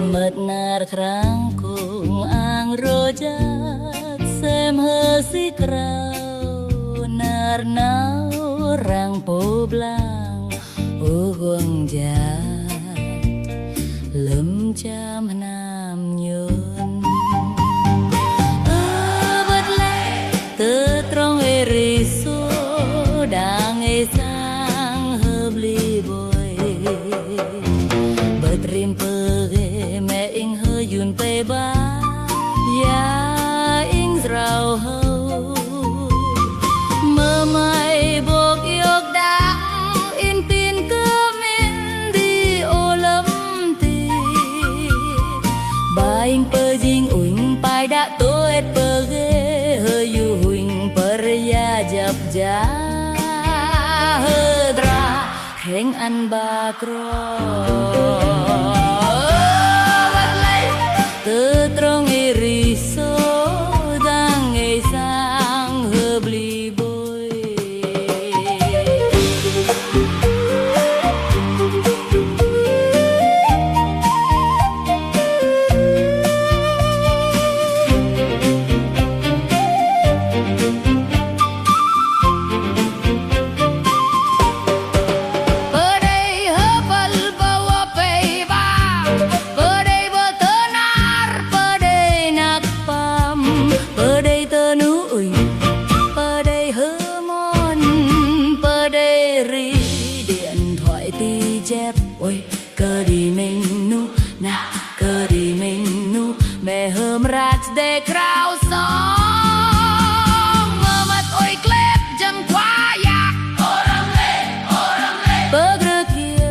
Menar kerangkung ang rojak sem hesi krau narnau rang poblang uang jat lem jam nam yun abad le tetrong eriso dang esang hebli boy betrim yun pe ba ya ing rau ho mơ mai bok yok dang in pin cơ min đi ô lâm ti ba ing pe jing uing pai đã toet pe ge hơi yu huing per ya jap ja hơi dra heng an ba kro terong iriso dang esang hebli boy chép ôi cơ đi mình nu na cơ đi mình nu mẹ hôm rát để krau song mơ mắt ôi klep chẳng quá yak orang le bơ grơ kia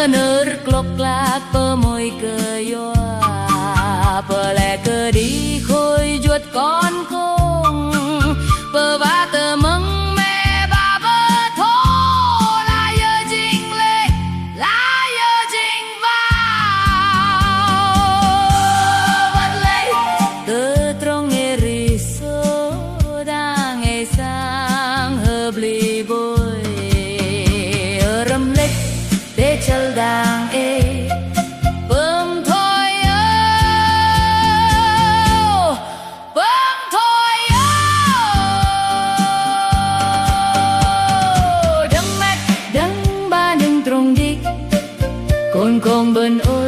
nơ klok lak bơ môi cơ yoa bơ lẹ cơ đi khôi chuột con không bơ ba tơ măng bli boy ram lek để chal dang e bơm thôi đắng mát đắng ba đừng trong đi con bên ơi